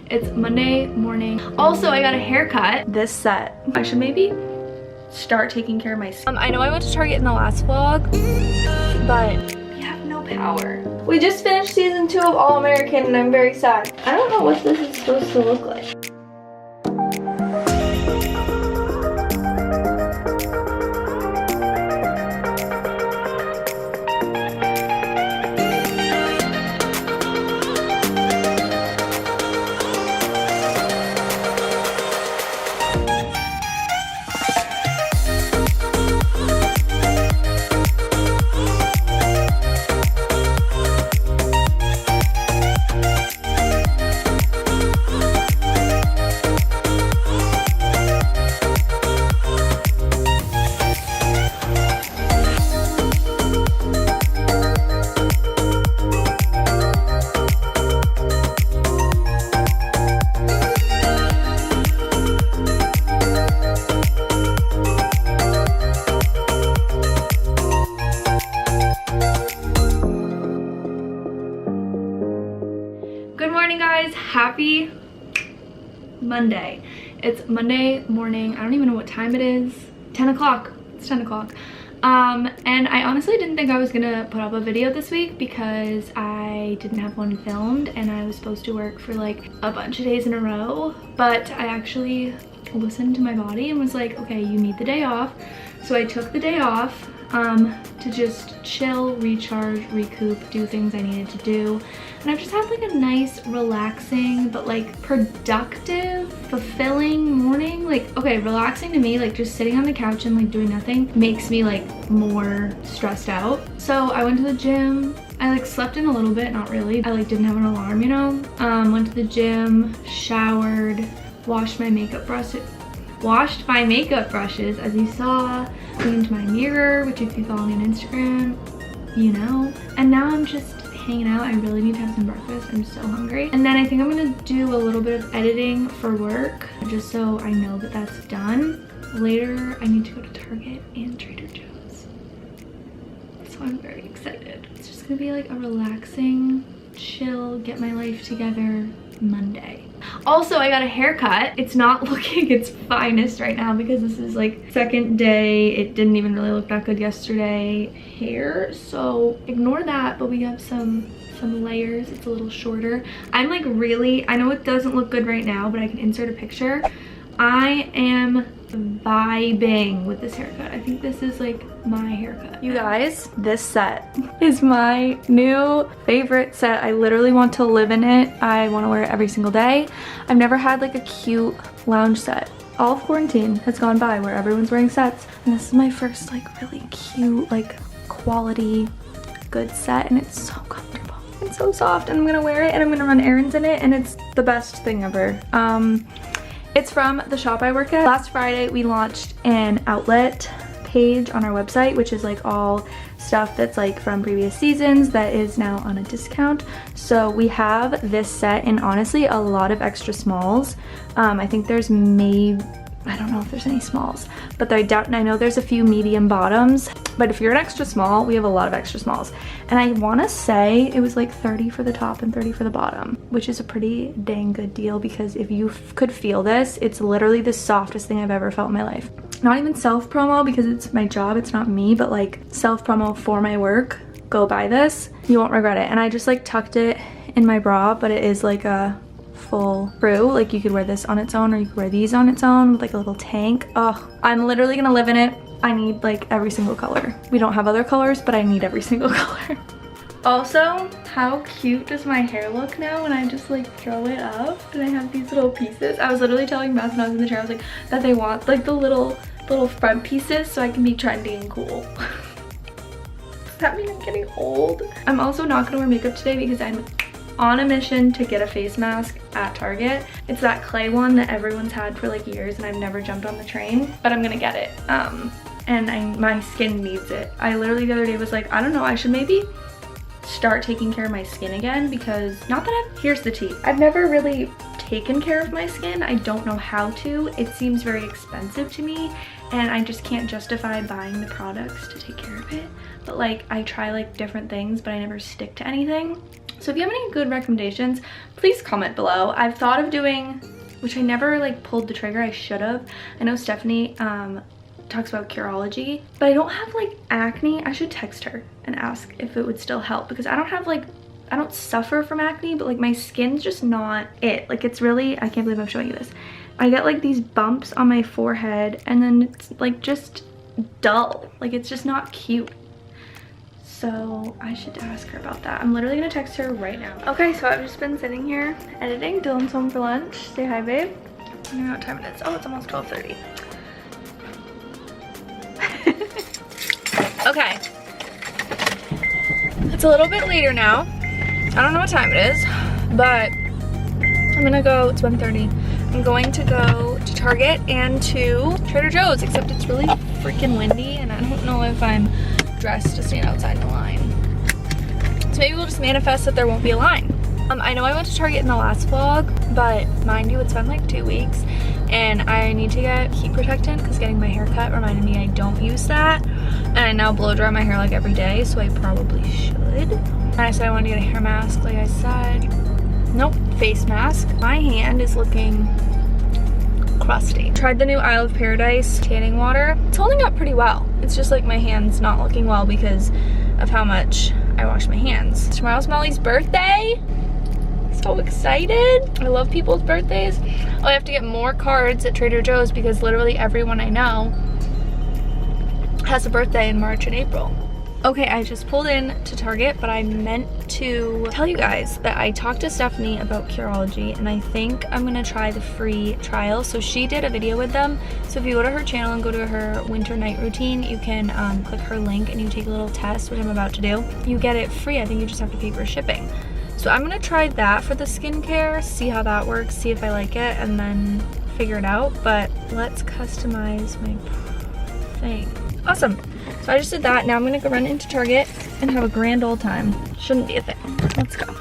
It's Monday morning. Also, I got a haircut. This set. I should maybe start taking care of my skin. I know I went to Target in the last vlog, but we have no power. We just finished season 2 of All American and I'm very sad. I don't know what this is supposed to look like. Happy Monday. It's Monday morning. I don't even know what time it is. 10 o'clock. It's 10 o'clock. And I honestly didn't think I was gonna put up a video this week because I didn't have one filmed and I was supposed to work for like a bunch of days in a row, but I actually listened to my body and was like, okay, you need the day off. So I took the day off to just chill, recharge, recoup, do things I needed to do. And I've just had like a nice, relaxing, but like productive, fulfilling morning. Like, okay, relaxing to me, like just sitting on the couch and like doing nothing makes me like more stressed out. So I went to the gym. I like slept in a little bit, not really. I like didn't have an alarm, you know? Went to the gym, showered, washed my makeup brushes, as you saw, cleaned my mirror, which if you follow me on Instagram, you know. And now I'm just hanging out. I really need to have some breakfast. I'm so hungry. And then I think I'm gonna do a little bit of editing for work, just so I know that that's done. Later, I need to go to Target and Trader Joe's. So I'm very excited. It's just gonna be like a relaxing, chill, get my life together Monday. Also, I got a haircut. It's not looking its finest right now because this is like second day. It didn't even really look that good yesterday hair, so ignore that. But we have some layers. It's a little shorter. I'm like really, I know it doesn't look good right now, but I can insert a picture. I am vibing with this haircut. I think this is like my haircut. You guys, this set is my new favorite set. I literally want to live in it. I want to wear it every single day. I've never had like a cute lounge set. All of quarantine has gone by where everyone's wearing sets, and this is my first like really cute, like quality, good set, and it's so comfortable and so soft, and I'm gonna wear it and I'm gonna run errands in it, and it's the best thing ever. It's from the shop I work at. Last Friday, we launched an outlet page on our website, which is like all stuff that's like from previous seasons that is now on a discount. So we have this set in honestly a lot of extra smalls. I think there's maybe, I don't know if there's any smalls, but I know there's a few medium bottoms. But if you're an extra small, we have a lot of extra smalls. And I wanna say it was like 30 for the top and 30 for the bottom, which is a pretty dang good deal because if you could feel this, it's literally the softest thing I've ever felt in my life. Not even self-promo because it's my job, it's not me, but like self-promo for my work. Go buy this, you won't regret it. And I just like tucked it in my bra, but it is like a full through. Like you could wear this on its own or you could wear these on its own with like a little tank. Oh, I'm literally gonna live in it. I need like every single color. We don't have other colors, but I need every single color. Also, how cute does my hair look now when I just like throw it up and I have these little pieces? I was literally telling Beth when I was in the chair, I was like, that they want like the little front pieces so I can be trendy and cool. Does that mean I'm getting old? I'm also not gonna wear makeup today because I'm on a mission to get a face mask at Target. It's that clay one that everyone's had for like years and I've never jumped on the train, but I'm gonna get it. And my skin needs it. I literally the other day was like, I don't know, I should maybe start taking care of my skin again because here's the tea. I've never really taken care of my skin. I don't know how to. It seems very expensive to me and I just can't justify buying the products to take care of it. But like I try like different things, but I never stick to anything. So if you have any good recommendations, please comment below. I've thought of doing, which I never like pulled the trigger, I should have. I know Stephanie talks about Curology, but I don't have like acne. I should text her and ask if it would still help, because I don't have like, I don't suffer from acne, but like my skin's just not it. Like it's really, I can't believe I'm showing you this. I get like these bumps on my forehead and then it's like just dull. Like it's just not cute. So I should ask her about that. I'm literally gonna text her right now. Okay, so I've just been sitting here editing. Dylan's home for lunch. Say hi, babe. I don't know what time it is. Oh, it's almost 12:30. Okay. It's a little bit later now. I don't know what time it is, but I'm gonna go, it's 1:30. I'm going to go to Target and to Trader Joe's, except it's really freaking windy and I don't know if I'm dressed to stand outside in the line. So maybe we'll just manifest that there won't be a line. I know I went to Target in the last vlog, but mind you, it's been like 2 weeks and I need to get heat protectant because getting my hair cut reminded me I don't use that. And I now blow dry my hair like every day, so I probably should. And I said I wanted to get a hair mask, like I said. Nope, face mask. My hand is looking crusty. Tried the new Isle of Paradise tanning water. It's holding up pretty well. It's just like my hand's not looking well because of how much I wash my hands. Tomorrow's Molly's birthday. So excited. I love people's birthdays. Oh, I have to get more cards at Trader Joe's because literally everyone I know has a birthday in March and April. Okay, I just pulled in to Target, but I meant to tell you guys that I talked to Stephanie about Curology and I think I'm gonna try the free trial. So she did a video with them. So if you go to her channel and go to her winter night routine, you can click her link and you take a little test, which I'm about to do. You get it free. I think you just have to pay for shipping. So I'm gonna try that for the skincare, see how that works, see if I like it, and then figure it out. But let's customize my thing. Awesome. So I just did that. Now I'm gonna go run into Target and have a grand old time. Shouldn't be a thing. Let's go.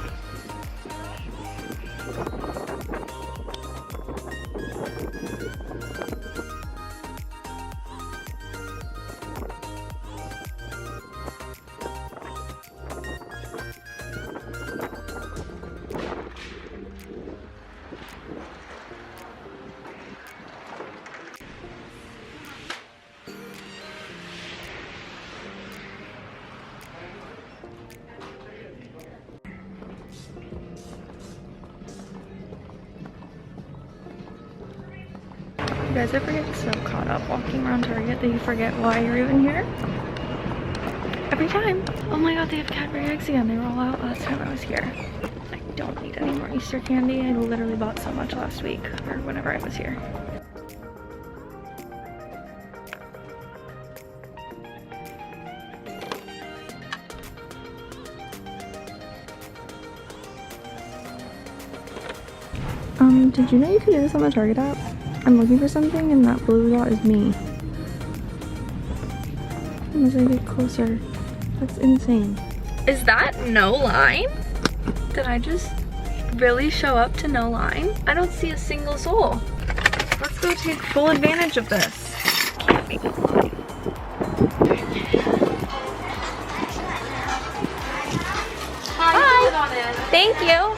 You guys ever get so caught up walking around Target that you forget why you're even here? Every time. Oh my god, they have Cadbury eggs again. They were all out last time I was here. I don't need any more Easter candy. I literally bought so much last week or whenever I was here. Did you know you could do this on the Target app? I'm looking for something and that blue dot is me. As I get closer, that's insane. Is that no line? Did I just really show up to no line? I don't see a single soul. Let's go take full advantage of this. Can't be no line. Hi. Thank you.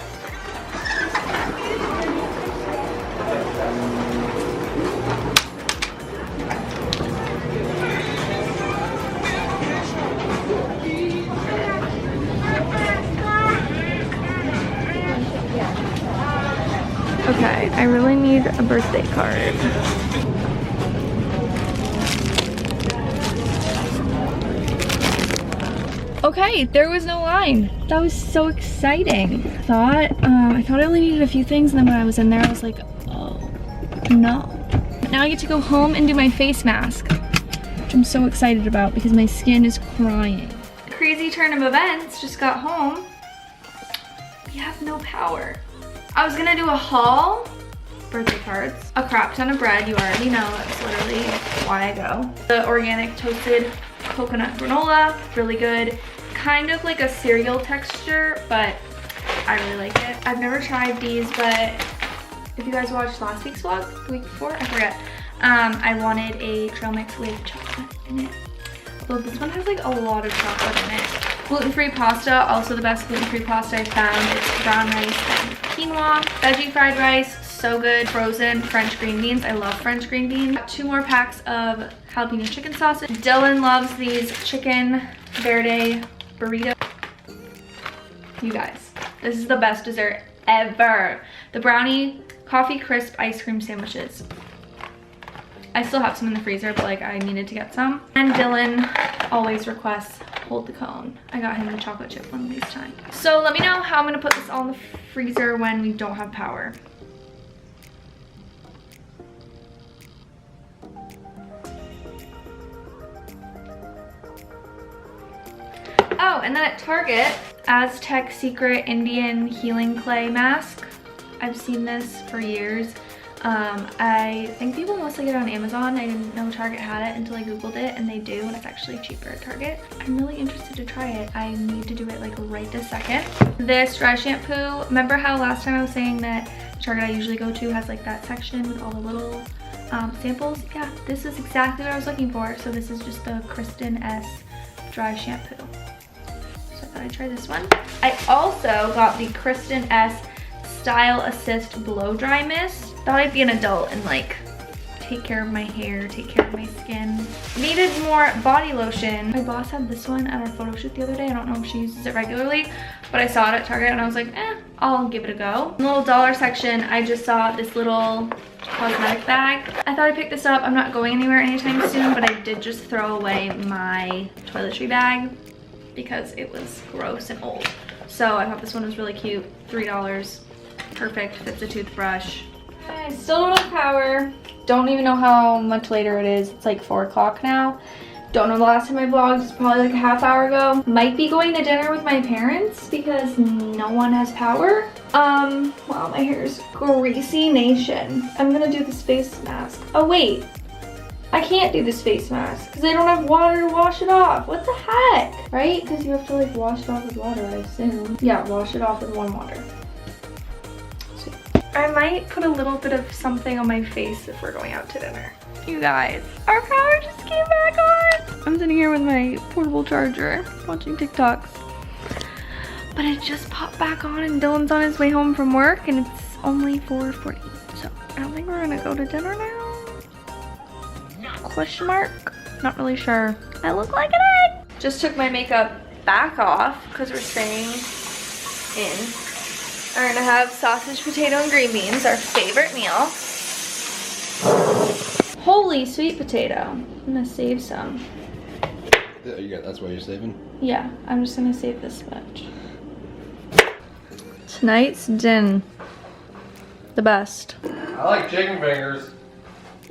Okay, I really need a birthday card. Okay, there was no line. That was so exciting. I thought I only needed a few things, and then when I was in there, I was like, oh, no. Now I get to go home and do my face mask, which I'm so excited about because my skin is crying. Crazy turn of events, just got home. We have no power. I was gonna do a haul, birthday cards, a crap ton of bread, you already know, that's literally why I go. The organic toasted coconut granola, really good. Kind of like a cereal texture, but I really like it. I've never tried these, but if you guys watched last week's vlog, the week before, I forget. I wanted a trail mix with chocolate in it. Although this one has like a lot of chocolate in it. Gluten-free pasta, also the best gluten-free pasta I've found. It's brown rice and quinoa. Veggie fried rice, so good. Frozen French green beans, I love French green beans. 2 more packs of jalapeno chicken sausage. Dylan loves these chicken verde burrito. You guys, this is the best dessert ever. The brownie coffee crisp ice cream sandwiches. I still have some in the freezer, but like I needed to get some. And Dylan always requests hold the cone. I got him the chocolate chip one this time. So let me know how I'm gonna put this all in the freezer when we don't have power. Oh, and then at Target, Aztec Secret Indian Healing Clay Mask. I've seen this for years. I think people mostly get it on Amazon. I didn't know Target had it until I googled it, and they do, and it's actually cheaper at Target. I'm really interested to try it. I need to do it like right this second. This dry shampoo, remember how last time I was saying that the Target I usually go to has like that section with all the little samples? Yeah, this is exactly what I was looking for. So this is just the Kristen S dry shampoo. So I thought I'd try this one. I also got the Kristen S Style Assist Blow Dry Mist. Thought I'd be an adult and like take care of my hair, take care of my skin. Needed more body lotion. My boss had this one at our photo shoot the other day. I don't know if she uses it regularly, but I saw it at Target and I was like, I'll give it a go. In the little dollar section, I just saw this little cosmetic bag. I thought I'd pick this up. I'm not going anywhere anytime soon, but I did just throw away my toiletry bag because it was gross and old. So I thought this one was really cute. $3. Perfect, fits a toothbrush. I still don't have power. Don't even know how much later it is. It's like 4 o'clock now. Don't know the last time I vlogged. It's probably like a half hour ago. Might be going to dinner with my parents because no one has power. Wow, my hair is greasy nation. I'm gonna do this face mask. Oh wait, I can't do this face mask because I don't have water to wash it off. What the heck? Right? Because you have to like wash it off with water, I assume. Yeah, wash it off with warm water. I might put a little bit of something on my face if we're going out to dinner. You guys, our power just came back on. I'm sitting here with my portable charger watching TikToks. But it just popped back on and Dylan's on his way home from work and it's only 4:40. So I don't think we're gonna go to dinner now. Question mark? Not really sure. I look like an egg. Just took my makeup back off because we're staying in. We're gonna have sausage, potato, and green beans, our favorite meal. Holy sweet potato. I'm gonna save some. Yeah, that's why you're saving? Yeah, I'm just gonna save this much. Tonight's din. The best. I like chicken fingers.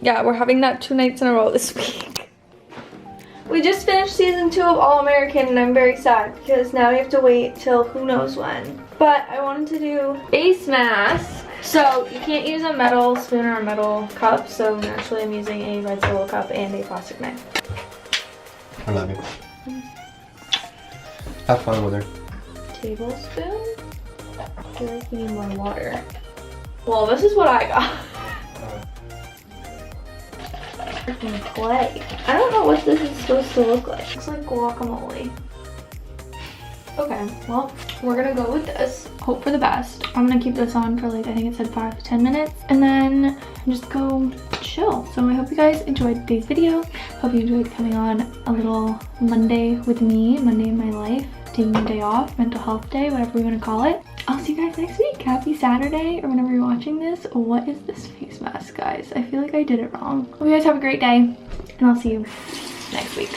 Yeah, we're having that 2 nights in a row this week. We just finished season 2 of All American and I'm very sad because now we have to wait till who knows when. But I wanted to do face mask. So you can't use a metal spoon or a metal cup. So naturally I'm using a red solo cup and a plastic knife. I love you. Have fun with her. Tablespoon? I feel like we need more water. Well, this is what I got. Freaking clay. I don't know what this is supposed to look like. It looks like guacamole. Okay, well, we're gonna go with this. Hope for the best. I'm gonna keep this on for like, I think it said 5 to 10 minutes, and then just go chill. So I hope you guys enjoyed today's video. Hope you enjoyed coming on a little Monday with me, Monday in my life, taking a day off, mental health day, whatever we wanna call it. I'll see you guys next week. Happy Saturday, or whenever you're watching this. What is this face mask, guys? I feel like I did it wrong. Hope you guys have a great day, and I'll see you next week.